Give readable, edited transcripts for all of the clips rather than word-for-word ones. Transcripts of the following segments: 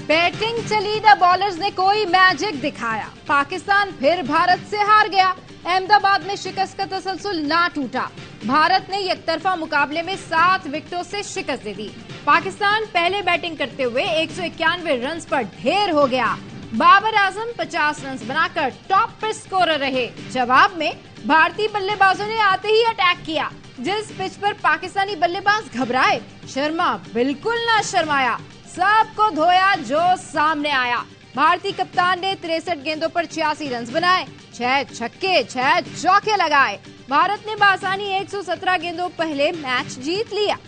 Batting चली the bowlers ने कोई मैजिक दिखाया, पाकिस्तान फिर भारत से हार गया। अहमदाबाद में शिकस्त का तसलसल ना टूटा, भारत ने एकतरफा मुकाबले में 7 विकेटों से शिकस्त दे दी। पाकिस्तान पहले बैटिंग करते हुए 191 रन पर ढेर हो गया। बाबर आजम 50 रन बनाकर टॉप पर स्कोरर रहे। जवाब में भारतीय बल्लेबाजों ने आते ही अटैक किया। जिस पिच पर पाकिस्तानी बल्लेबाज घबराए, शर्मा बिल्कुल ना शर्माया, सबको धोया जो सामने आया। भारतीय कप्तान ने 63 गेंदों पर 86 रन बनाए, 6 छक्के 6 चौके लगाए। भारत ने बासानी 117 गेंदों पहले मैच जीत लिया।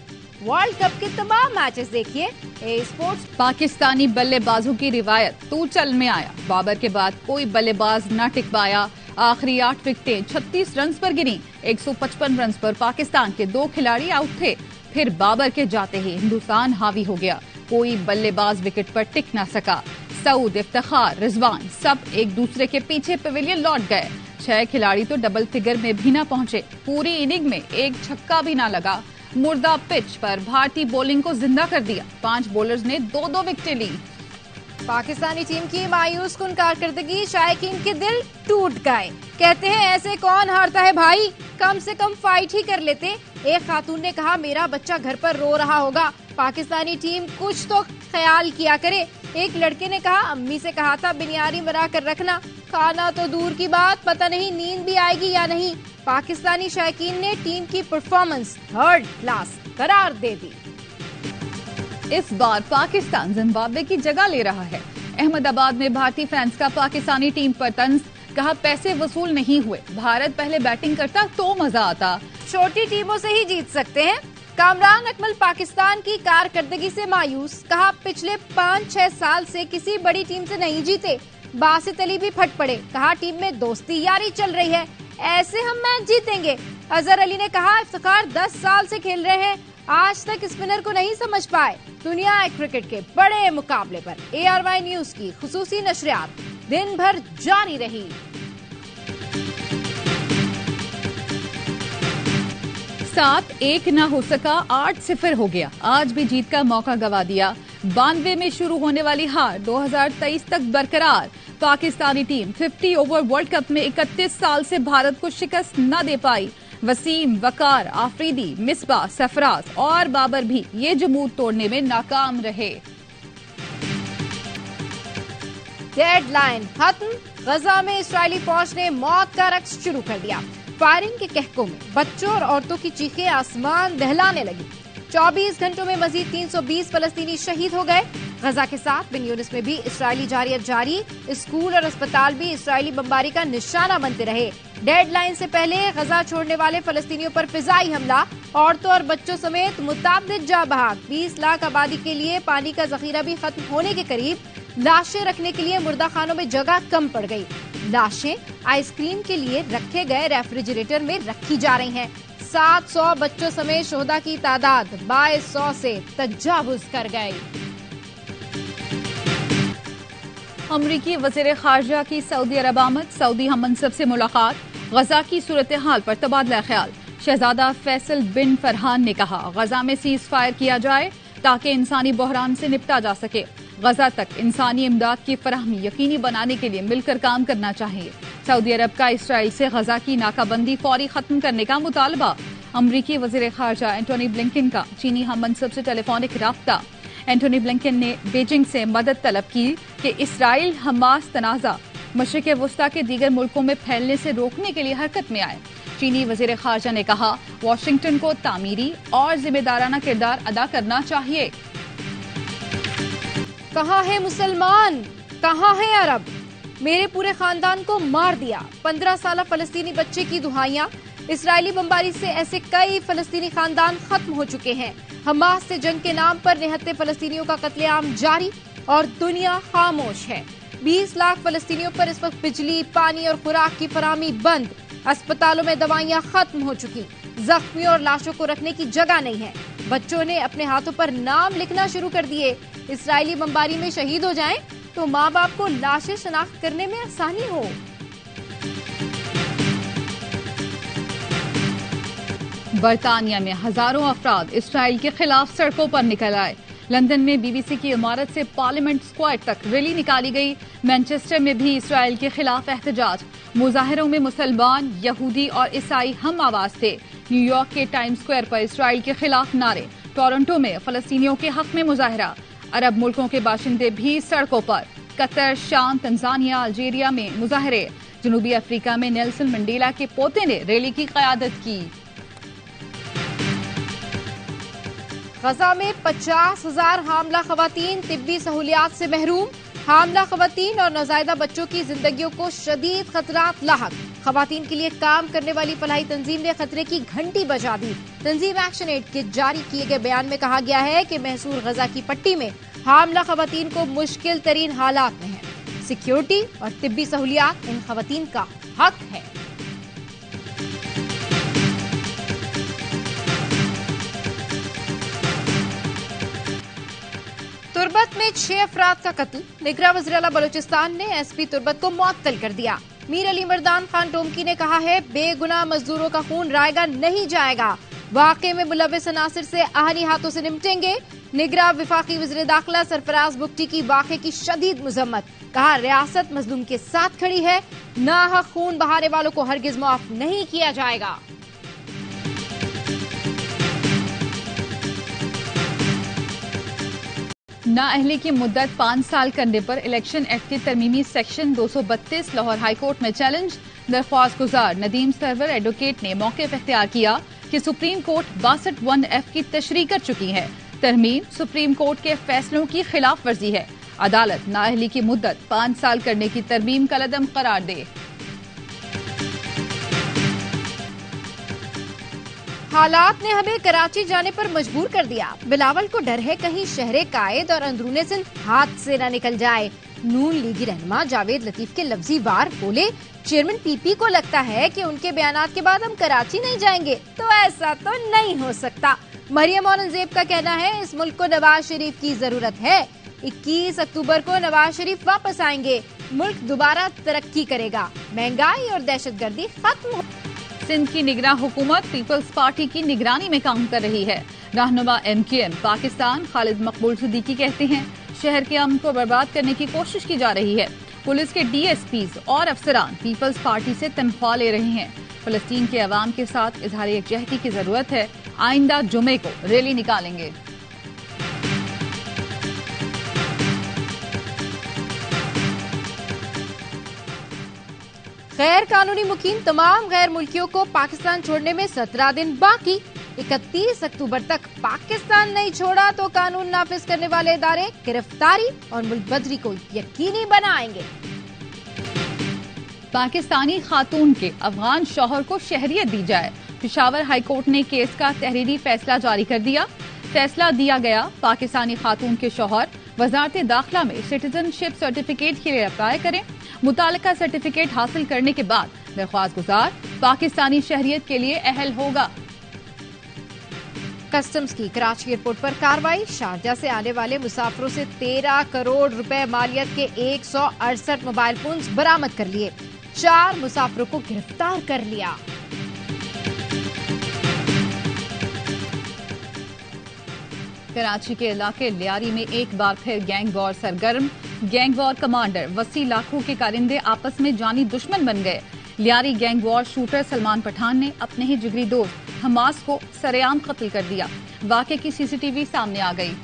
वर्ल्ड कप के तमाम मैचेस देखिए ए स्पोर्ट्स। पाकिस्तानी बल्लेबाजों की रिवायत तू चल में आया। बाबर के बाद कोई बल्लेबाज न टिक पाया। आखिरी 8 विकेटें 36 रन पर गिरी। 155 रन पर पाकिस्तान के 2 खिलाड़ी आउट थे। फिर बाबर के जाते ही हिंदुस्तान हावी हो गया। कोई बल्लेबाज विकेट पर टिक न सका। सऊद, इफ्तिखार, रिजवान सब एक दूसरे के पीछे पवेलियन लौट गए। 6 खिलाड़ी तो डबल फिगर में भी न पहुंचे। पूरी इनिंग में एक छक्का भी न लगा। मुर्दा पिच पर भारतीय बॉलिंग को जिंदा कर दिया। 5 बॉलर्स ने 2-2 विकेटें ली। पाकिस्तानी टीम की मायूस कुन कारकर्दगी, शायकीन के दिल टूट गए। कहते हैं ऐसे कौन हारता है भाई, कम से कम फाइट ही कर लेते। एक खातून ने कहा मेरा बच्चा घर पर रो रहा होगा, पाकिस्तानी टीम कुछ तो ख्याल किया करे। एक लड़के ने कहा अम्मी से कहा था बिनियारी बना कर रखना, खाना तो दूर की बात, पता नहीं नींद भी आएगी या नहीं। पाकिस्तानी शायकीन ने टीम की परफॉर्मेंस 3rd क्लास करार दे दी। इस बार पाकिस्तान जिम्बाब्वे की जगह ले रहा है। अहमदाबाद में भारतीय फैंस का पाकिस्तानी टीम पर तंज, कहा पैसे वसूल नहीं हुए, भारत पहले बैटिंग करता तो मजा आता। छोटी टीमों से ही जीत सकते हैं। कामरान अकमल पाकिस्तान की कारकर्दगी से मायूस, कहा पिछले 5-6 साल से किसी बड़ी टीम से नहीं जीते। बासित अली भी फट पड़े, कहा टीम में दोस्ती यारी चल रही है, ऐसे हम मैच जीतेंगे। अजहर अली ने कहा इफ्तिखार 10 साल से खेल रहे हैं, आज तक स्पिनर को नहीं समझ पाए। दुनिया क्रिकेट के बड़े मुकाबले पर ARY न्यूज की खुसूसी नशरियात दिन भर जारी रही। 7-1 न हो सका, 8-0 हो गया। आज भी जीत का मौका गवा दिया। 92 में शुरू होने वाली हार 2023 तक बरकरार। Pakistani team 50 over world cup में 31 साल से भारत को शिकस्त न दे पाई। वसीम, वकार, आफरीदी, मिसबा, सरफराज और बाबर भी ये जमूद तोड़ने में नाकाम रहे। डेडलाइन खत्म, गजा में इस्राएली फौज ने मौत का रक्स शुरू कर दिया। फायरिंग के कहकों में बच्चों और औरतों की चीखें आसमान दहलाने लगी। 24 घंटों में मजीद 320 फलस्तीनी शहीद हो गए। गजा के साथ बिन यूनिस में भी इस्राएली जारियत जारी। स्कूल और अस्पताल भी इस्राएली बमबारी का निशाना बनते रहे। डेडलाइन से पहले गजा छोड़ने वाले फलस्तीनियों पर फिजाई हमला, औरतों और बच्चों समेत मुताबिद जा बहाक। 20 लाख आबादी के लिए पानी का जखीरा भी खत्म होने के करीब। लाशें रखने के लिए मुर्दा खानों में जगह कम पड़ गई। लाशें आइसक्रीम के लिए रखे गए रेफ्रिजरेटर में रखी जा रही हैं। 700 बच्चों समेत शोहदा की तादाद 2200 से तजावुज कर गई। अमरीकी वज़ीर ख़ारजा की सऊदी अरब आमद, सऊदी हम मनसब से मुलाकात, गजा की सूरत हाल पर तबादला ख्याल। शहजादा फैसल बिन फरहान ने कहा गजा में सीज फायर किया जाए ताकि इंसानी बहरान से निपटा जा सके। गजा तक इंसानी इमदाद की फराहमी यकीनी बनाने के लिए मिलकर काम करना चाहिए। सऊदी अरब का इसराइल से गजा की नाकाबंदी फौरी खत्म करने का मुतालबा। अमरीकी वज़ीर ख़ारजा एंटोनी ब्लिंकन का चीनी हम मनसब से टेलीफोनिक राब्ता। एंटोनी ब्लिंकन ने बीजिंग से मदद तलब की कि इसराइल हमास तनाज़ा मशरिक़ वस्ता के दीगर मुल्कों में फैलने से रोकने के लिए हरकत में आए। चीनी वज़ीर ख़ारजा ने कहा वाशिंगटन को तामीरी और जिम्मेदाराना किरदार अदा करना चाहिए। कहाँ है मुसलमान, कहाँ है अरब, मेरे पूरे खानदान को मार दिया। 15 साल फलस्तीनी बच्चे की दुहाइयां। इसराइली बमबारी से ऐसे कई फलस्तीनी खानदान खत्म हो चुके हैं। हमास से जंग के नाम पर निहत्ते फलस्तीनियों का कत्लेआम जारी और दुनिया खामोश है। 20 लाख फलस्तीनियों पर इस वक्त बिजली, पानी और खुराक की फराहमी बंद। अस्पतालों में दवाइयां खत्म हो चुकी। जख्मियों और लाशों को रखने की जगह नहीं है। बच्चों ने अपने हाथों पर नाम लिखना शुरू कर दिए। इसराइली बमबारी में शहीद हो जाएं तो माँ बाप को लाशें शनाख्त करने में आसानी हो। बरतानिया में हजारों अफराद इसराइल के खिलाफ सड़कों पर निकल आए। लंदन में बीबीसी की इमारत से पार्लियामेंट स्क्वायर तक रैली निकाली गई। मैनचेस्टर में भी इसराइल के खिलाफ एहतजाज। मुजाहिरों में मुसलमान, यहूदी और ईसाई हम आवाज थे। न्यूयॉर्क के टाइम स्क्वायर पर इसराइल के खिलाफ नारे। टोरंटो में फलस्तीनियों के हक में मुजाहिरा। अरब मुल्कों के बाशिंदे भी सड़कों पर। कतर, शाम, तंजानिया, अल्जीरिया में मुजाहरे। जनूबी अफ्रीका में नेल्सन मंडेला के पोते ने रैली की क़यादत की। गजा में 50,000 हामला खवातीन तिब्बी सहूलियात से महरूम। हामला खवातीन और नौज़ायदा बच्चों की जिंदगियों को शदीद खतरात लाहक। खवातीन के लिए काम करने वाली फलाही तंजीम ने खतरे की घंटी बजा दी। तंजीम एक्शन एड के जारी किए गए बयान में कहा गया है कि महसूर गजा की पट्टी में हामला खवातीन को मुश्किल तरीन हालात में है। सिक्योरिटी और तिब्बी सहूलियात इन खवातीन का हक है। तुर्बत में 6 अफराद का कत्ल। निगरान वज़ीर-ए-आला बलूचिस्तान ने एसपी तुर्बत को मुअत्तल कर दिया। मीर अली मर्दान खान टोमकी ने कहा है, बेगुनाह मजदूरों का खून रायगा नहीं जाएगा। वाक़े में मुलव्विस अनासिर से आहनी हाथों से निपटेंगे। निगरान वफाकी वज़ीर दाखिला सरफराज बुगटी की वाक़े की शदीद मजम्मत। कहा, रियासत मजलूम के साथ खड़ी है। नाहक खून बहाने वालों को हरगिज माफ नहीं किया जाएगा। नाअहली की मुद्दत 5 साल करने पर इलेक्शन एक्ट के तरमीमी सेक्शन 232 लाहौर हाई कोर्ट में चैलेंज। दरख्वास्त गुजार नदीम सरवर एडवोकेट ने मौक़िफ़ इख्तियार किया कि सुप्रीम कोर्ट 62(1)(f) की तशरीह कर चुकी है। तरमीम सुप्रीम कोर्ट के फैसलों की खिलाफ वर्जी है। अदालत नाअहली की मुद्दत 5 साल करने की तरमीम का कदम करार दे। हालात ने हमें कराची जाने पर मजबूर कर दिया। बिलावल को डर है कहीं शहरे कायद और अंदरूने सिंध हाथ से न निकल जाए। नून लीगी रहनुमा जावेद लतीफ के लफ्जी वार बोले, चेयरमैन पीपी को लगता है कि उनके बयानात के बाद हम कराची नहीं जाएंगे, तो ऐसा तो नहीं हो सकता। मरियम औरंगजेब का कहना है, इस मुल्क को नवाज शरीफ की जरूरत है। 21 अक्टूबर को नवाज शरीफ वापस आएंगे, मुल्क दोबारा तरक्की करेगा, महंगाई और दहशतगर्दी खत्म हो। सिंध की निगरान हुकूमत पीपल्स पार्टी की निगरानी में काम कर रही है। रहनुमा MKM पाकिस्तान खालिद मकबूल सिद्दीकी कहते हैं, शहर के अमन को बर्बाद करने की कोशिश की जा रही है। पुलिस के DSPs और अफसरान पीपल्स पार्टी से तनख्वाह ले रहे हैं। फलस्तीन के अवाम के साथ इजहार यकजहती की जरूरत है। आइंदा जुमे को रैली निकालेंगे। गैर कानूनी मुकीम तमाम गैर मुल्कियों को पाकिस्तान छोड़ने में 17 दिन बाकी। 31 अक्टूबर तक पाकिस्तान नहीं छोड़ा तो कानून नाफिज करने वाले इदारे गिरफ्तारी और मुल्क बदरी को यकीनी बनाएंगे। पाकिस्तानी खातून के अफगान शौहर को शहरियत दी जाए। पेशावर हाई कोर्ट ने केस का तहरीरी फैसला जारी कर दिया। फैसला दिया गया, पाकिस्तानी खातून के शौहर वजारत दाखिला में सिटीजनशिप सर्टिफिकेट के लिए अप्लाई करें। मुतालिका सर्टिफिकेट हासिल करने के बाद दरख्वास्त गुजार पाकिस्तानी शहरियत के लिए अहल होगा। कस्टम्स की कराची एयरपोर्ट पर कार्रवाई। शारजा से आने वाले मुसाफिरों से 13 करोड़ रुपए मालियत के 168 मोबाइल फोन्स बरामद कर लिए। 4 मुसाफिरों को गिरफ्तार कर लिया। कराची के इलाके लियारी में एक बार फिर गैंग वॉर सरगर्म। गैंग वॉर कमांडर वसी लाखों के कारिंदे आपस में जानी दुश्मन बन गए। Lyari gang war shooter Salman Pathan ने अपने ही जिगरी दोस्त हमास को सरेआम कत्ल कर दिया। वाक़े की CCTV सामने आ गई।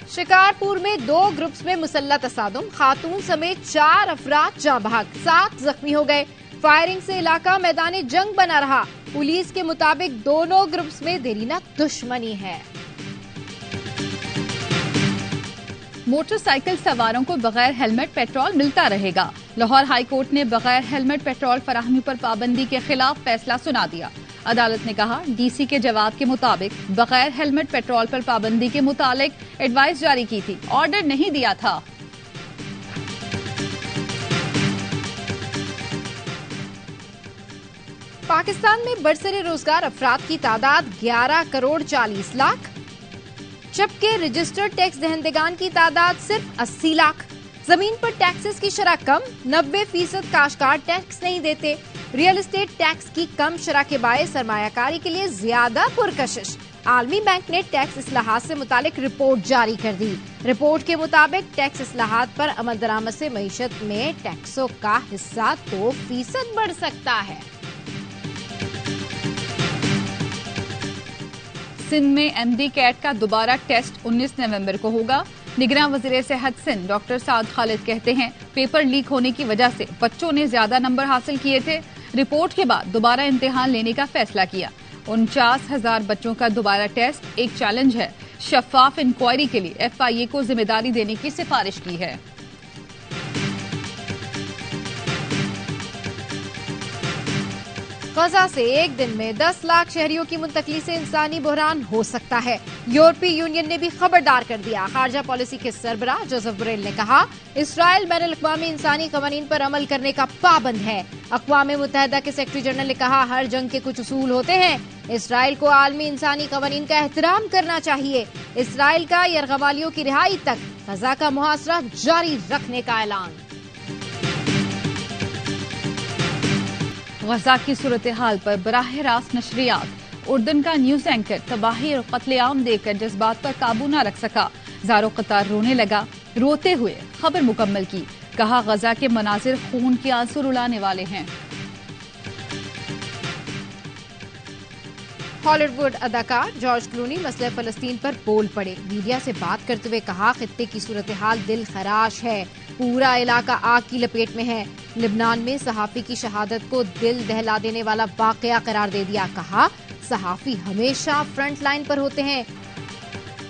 शिकारपुर में 2 ग्रुप्स में मुसल्लह तसादुम, खातून समेत 4 अफराद जाँ बहक, 7 जख्मी हो गए। फायरिंग से इलाका मैदानी जंग बना रहा। पुलिस के मुताबिक दोनों ग्रुप्स में देरीना दुश्मनी है। मोटरसाइकिल सवारों को बगैर हेलमेट पेट्रोल मिलता रहेगा। लाहौर हाई कोर्ट ने बगैर हेलमेट पेट्रोल फराहमी पर पाबंदी के खिलाफ फैसला सुना दिया। अदालत ने कहा, DC के जवाब के मुताबिक बगैर हेलमेट पेट्रोल पर पाबंदी के मुतालिक एडवाइस जारी की थी, ऑर्डर नहीं दिया था। पाकिस्तान में बरसरे रोजगार अफराद की तादाद 11 करोड़ 40 लाख, जबकि रजिस्टर्ड टैक्स दहंदगान की तादाद सिर्फ 80 लाख। जमीन पर टैक्सेस की शरह कम, 90% काश्तकार टैक्स नहीं देते। ریئل اسٹیٹ ٹیکس کی کم شرح کے باعث سرمایہ کے لیے زیادہ پرکشش. عالمی بینک نے ٹیکس اصلاحات سے متعلق رپورٹ جاری کر دی. رپورٹ کے مطابق ٹیکس اصلاحات پر عمل درآمد سے معیشت میں ٹیکسوں کا حصہ 2% بڑھ سکتا ہے. سندھ میں ایم ڈی کیٹ کا دوبارہ ٹیسٹ 19 نومبر کو ہوگا. نگراں وزیر صحت سندھ ڈاکٹر سعد خالد کہتے ہیں پیپر لیک ہونے کی وجہ سے بچوں نے زیادہ نمبر حاصل کیے تھے. رپورٹ کے بعد دوبارہ امتحان لینے کا فیصلہ کیا. 49,000 بچوں کا دوبارہ ٹیسٹ ایک چیلنج ہے. شفاف انکوائری کے لیے ایف آئی اے کو ذمہ داری دینے کی سفارش کی ہے. غزہ سے ایک دن میں 10 لاکھ شہریوں کی منتقلی سے انسانی بحران ہو سکتا ہے. یورپی یونین نے بھی خبردار کر دیا. خارجہ پالیسی کے سربراہ جوزف بوریل نے کہا اسرائیل بین الاقوامی انسانی قوانین پر عمل کرنے کا پابند ہے. اقوام متحدہ کے سیکرٹری جنرل نے کہا ہر جنگ کے کچھ اصول ہوتے ہیں. اسرائیل کو عالمی انسانی قوانین کا احترام کرنا چاہیے. اسرائیل کا یرغمالیوں کی رہائی تک غزہ کا محاصرہ جاری رکھنے کا اعلان. غزہ کی صورتحال پر براہ راست نشریات. اردن کا نیوز اینکر تباہی اور قتل عام دیکھ کر جذبات پر قابو نہ رکھ سکا. زارو قطار رونے لگا. روتے ہوئے خبر مکمل کی. کہا غزہ کے مناظر خون کے آنسو رلانے والے ہیں. ہالی ووڈ اداکار جارج کلونی مسئلہ فلسطین پر بول پڑے. میڈیا سے بات کرتے ہوئے کہا خطے کی صورتحال دل خراش ہے. پورا علاقہ آگ کی لپیٹ میں ہے. لبنان میں صحافی کی شہادت کو دل دہلا دینے والا واقعہ قرار دے دیا. کہا صحافی ہمیشہ فرنٹ لائن پر ہوتے ہیں.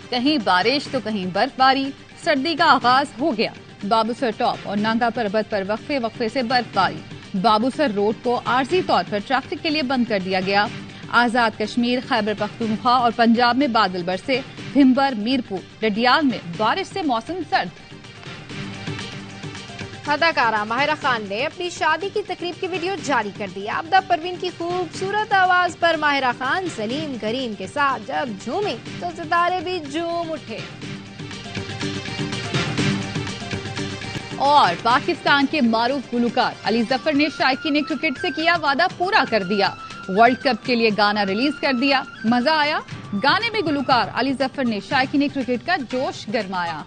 کہیں بارش تو کہیں برف باری. سردی کا آغاز ہو گیا. بابوسر ٹاپ اور نانگا پربت پر وقفے سے برف باری. بابوسر روڈ کو عارضی طور پر ٹریفک کے لیے بند کر دیا گیا. آزاد کشمیر، خیبر پختونخوا اور پنجاب میں بادل برسے. بھمبر، میرپور، ڈڈیال میں بارش سے موسم سرد. اداکارہ ماہرہ خان نے اپنی شادی کی تقریب کی ویڈیو جاری کر دی. آبدہ پروین کی خوبصورت آواز پر ماہرہ خان سلیم کریم کے ساتھ جب جھومی تو ستارے بھی جھوم اٹھے. اور پاکستان کے معروف گلوکار علی ظفر نے شائقین کرکٹ سے کیا وعدہ پورا کر دیا. ورلڈ کپ کے لیے گانا ریلیز کر دیا. مزہ آیا. گانے میں گلوکار علی ظفر نے شائقین کرکٹ کا جوش گرمایا.